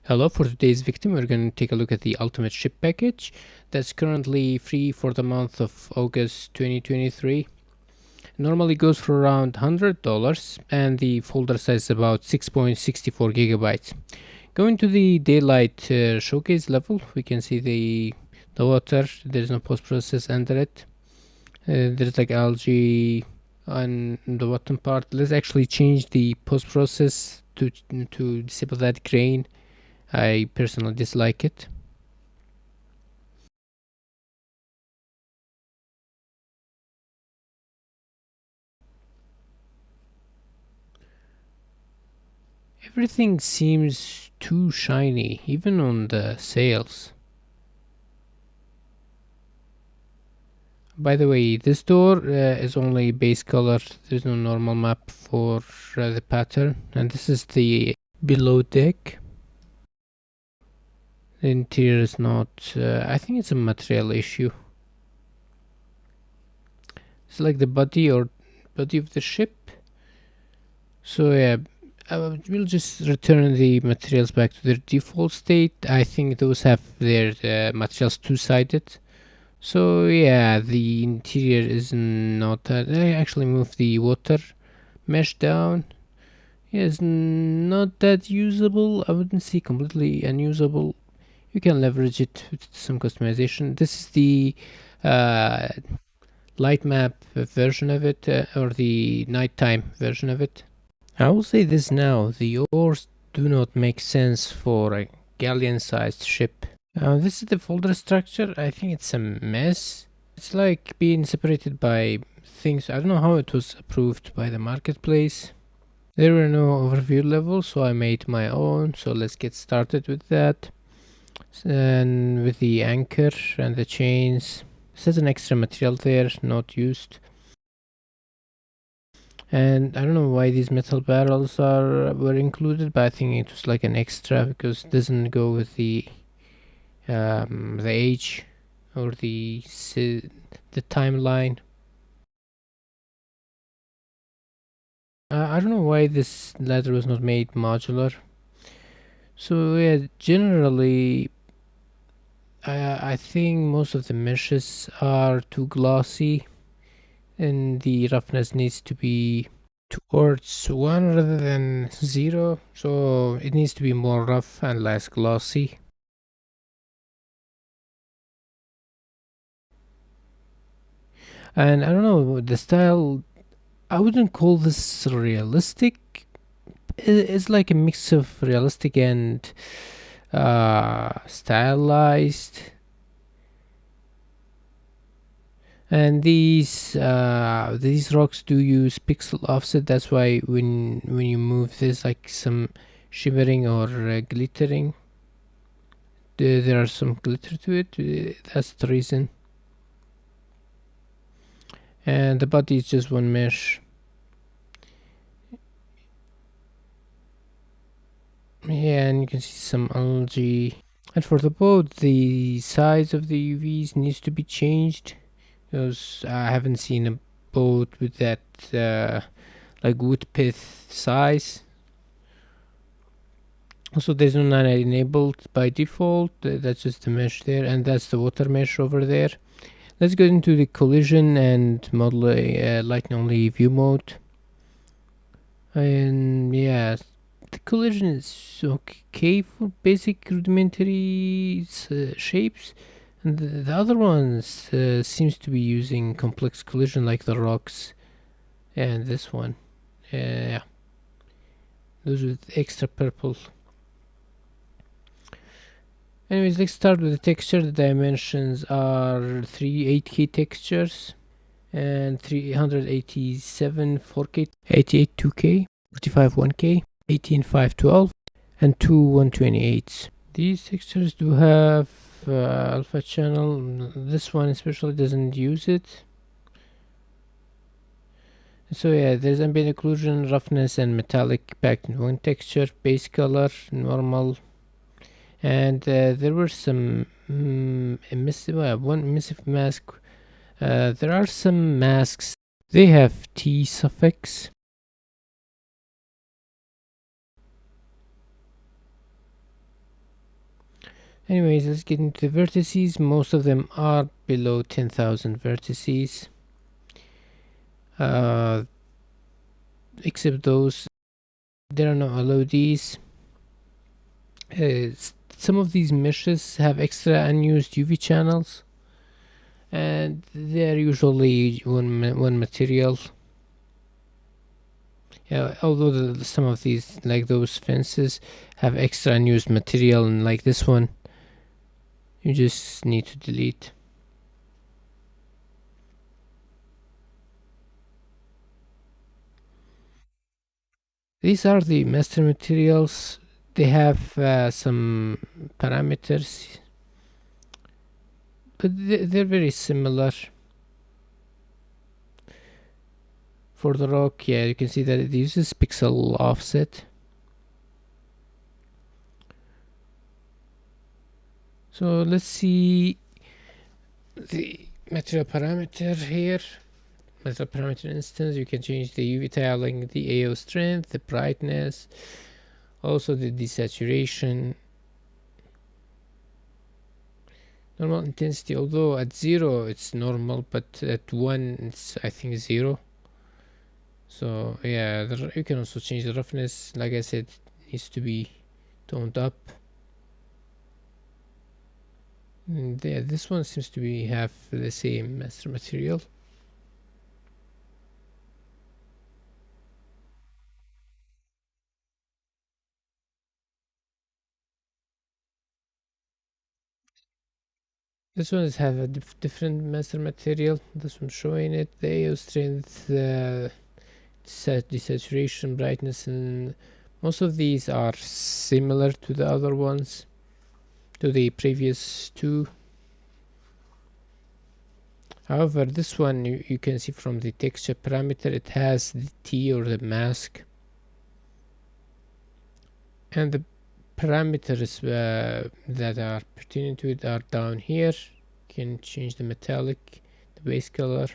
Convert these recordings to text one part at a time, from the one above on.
Hello, for today's victim, we're going to take a look at the Ultimate Ship package that's currently free for the month of August 2023. Normally goes for around $100 and the folder size is about 6.64 gigabytes. Going to the daylight showcase level, we can see the water. There's no post-process under it. There's like algae on the bottom part. Let's actually change the post-process to disable that grain. I personally dislike it. Everything seems too shiny, even on the sails. By the way, this door is only base color. There's no normal map for the pattern. And this is the below deck. The interior is not... I think it's a material issue. It's like the body of the ship. So yeah, we'll just return the materials back to their default state. I think those have their materials two-sided. So yeah, the interior is not that. I actually moved the water mesh down. Yeah, it's not that usable. I wouldn't say completely unusable. You can leverage it with some customization. This is the light map version of it, or the nighttime version of it. I will say this now, the oars do not make sense for a galleon-sized ship. This is the folder structure. I think it's a mess. It's like being separated by things. I don't know how it was approved by the marketplace. There were no overview levels, so I made my own. So let's get started with that. And with the anchor and the chains. There's an extra material there, not used. And I don't know why these metal barrels were included, but I think it was like an extra because it doesn't go with the age or the timeline. I don't know why this ladder was not made modular. So yeah, generally I think most of the meshes are too glossy and the roughness needs to be towards 1 rather than 0, so it needs to be more rough and less glossy. And I don't know, the style, I wouldn't call this realistic. It's like a mix of realistic and stylized. And these rocks do use pixel offset. That's why when you move, there's like some shimmering or glittering. There are some glitter to it. That's the reason. And the body is just one mesh. Yeah, and you can see some algae. And for the boat, the size of the UVs needs to be changed because I haven't seen a boat with that like wood pith size. Also, there's no nano enabled by default. That's just the mesh there, and that's the water mesh over there. Let's get into the collision and model light only view mode. And yeah, the collision is okay for basic rudimentary shapes, and the other ones seems to be using complex collision like the rocks and this one. Yeah, those with extra purple. Anyways, let's start with the texture. The dimensions are 3 8K textures and 387 4K, 88 2K, 45 1K, 18 512, and 2 128s. These textures do have alpha channel. This one especially doesn't use it. So yeah, there's ambient occlusion, roughness, and metallic packed in one texture. Base color, normal. And there were some one emissive mask. There are some masks. They have T suffix. Anyways, let's get into the vertices. Most of them are below 10,000 vertices, except those there are no LODs. Some of these meshes have extra unused UV channels, and they're usually one material. Yeah, although some of these, like those fences, have extra unused material, and like this one, you just need to delete. These are the master materials. They have some parameters, but they're very similar. For the rock, yeah, you can see that it uses pixel offset. So let's see the material parameter here. Material parameter instance, you can change the UV tiling, the AO strength, the brightness, also the desaturation, normal intensity, although at 0 it's normal, but at 1 it's I think 0. So yeah, you can also change the roughness. Like I said, it needs to be toned up. And yeah, this one seems to be have the same master material. This one is have a different master material. This one showing it, the AO strength, desaturation, brightness, and most of these are similar to the other ones, to the previous two. However, this one you can see from the texture parameter, it has the T or the mask, and the parameters that are pertinent to it are down here. You can change the metallic, the base color.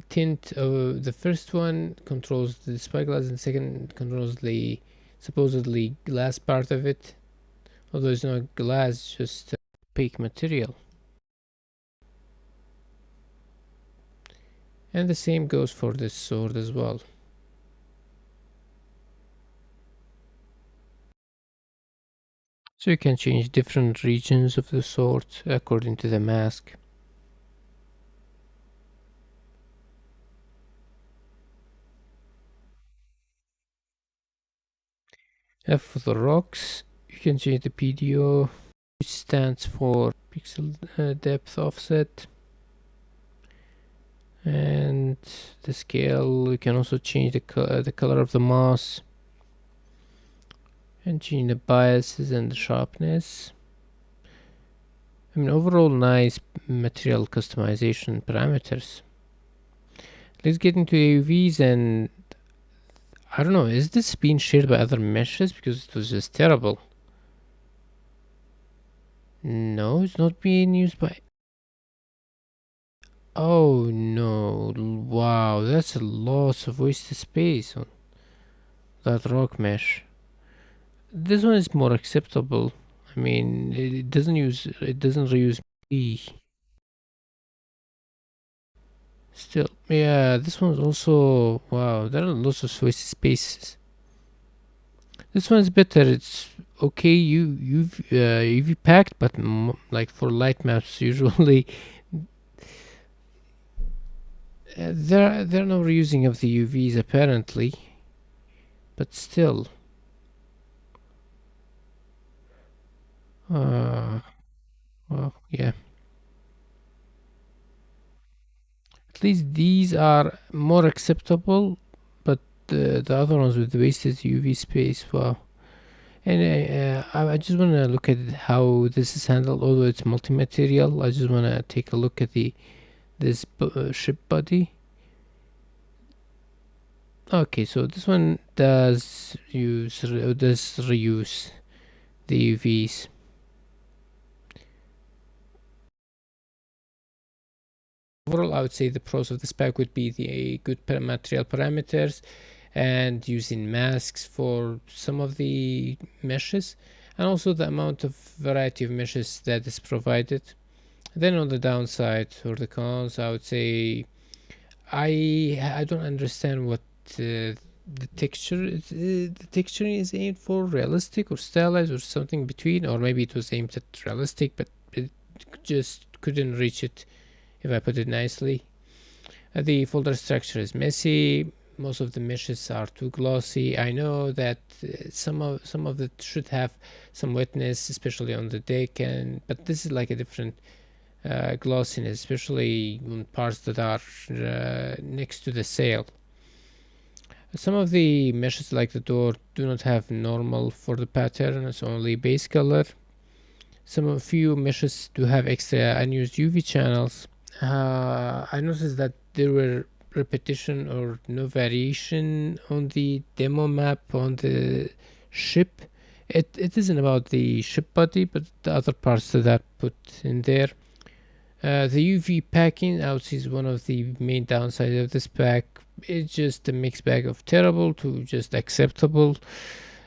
Tint of the first one controls the spyglass, and the second controls the supposedly glass part of it, although it's not glass, just opaque material. And the same goes for this sword as well. So you can change different regions of the sword according to the mask. F for the rocks, you can change the PDO, which stands for pixel depth offset, and the scale. You can also change the color of the moss, and change the biases and the sharpness. I mean, overall nice material customization parameters. Let's get into UVs, and I don't know, is this being shared by other meshes? Because it was just terrible. No, it's not being used by... Oh no, wow, that's a loss of wasted space on that rock mesh. This one is more acceptable. I mean, it doesn't reuse E. Still, yeah, this one's also, wow, there are lots of wasted spaces. This one's better. It's okay. UV packed, but like for light maps, usually there are no reusing of the UVs apparently, but still. Well, yeah. At least these are more acceptable, but the other ones with the wasted UV space, wow. And I just want to look at how this is handled. Although it's multi-material, I just want to take a look at this ship body. Okay, so this one does reuse the UVs. Overall, I would say the pros of the spec would be the good material parameters and using masks for some of the meshes. and also the amount of variety of meshes that is provided. Then on the downside or the cons, I would say I don't understand what the texture the texturing is aimed for, realistic or stylized or something between, or maybe it was aimed at realistic but it just couldn't reach it, if I put it nicely. The folder structure is messy. Most of the meshes are too glossy. I know that some of it should have some wetness, especially on the deck, but this is like a different glossiness, especially on parts that are next to the sail. Some of the meshes like the door do not have normal for the pattern, it's only base color. Some few meshes do have extra unused UV channels. I noticed that there were repetition or no variation on the demo map on the ship. It isn't about the ship body, but the other parts that are put in there. The UV packing out is one of the main downsides of this pack. It's just a mixed bag of terrible to just acceptable.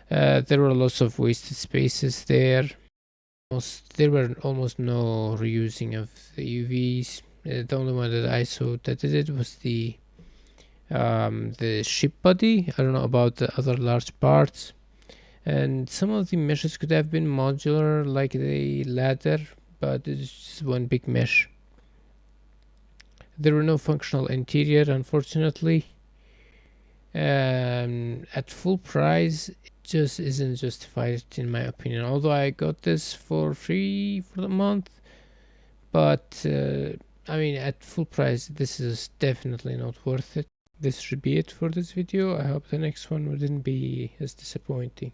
There were lots of wasted spaces there. There were almost no reusing of the UVs. The only one that I saw that did it was the ship body. I don't know about the other large parts. And some of the meshes could have been modular, like the ladder, but it's just one big mesh. There were no functional interior, unfortunately. At full price, it just isn't justified in my opinion. Although I got this for free for the month, but I mean, at full price, this is definitely not worth it. This should be it for this video. I hope the next one wouldn't be as disappointing.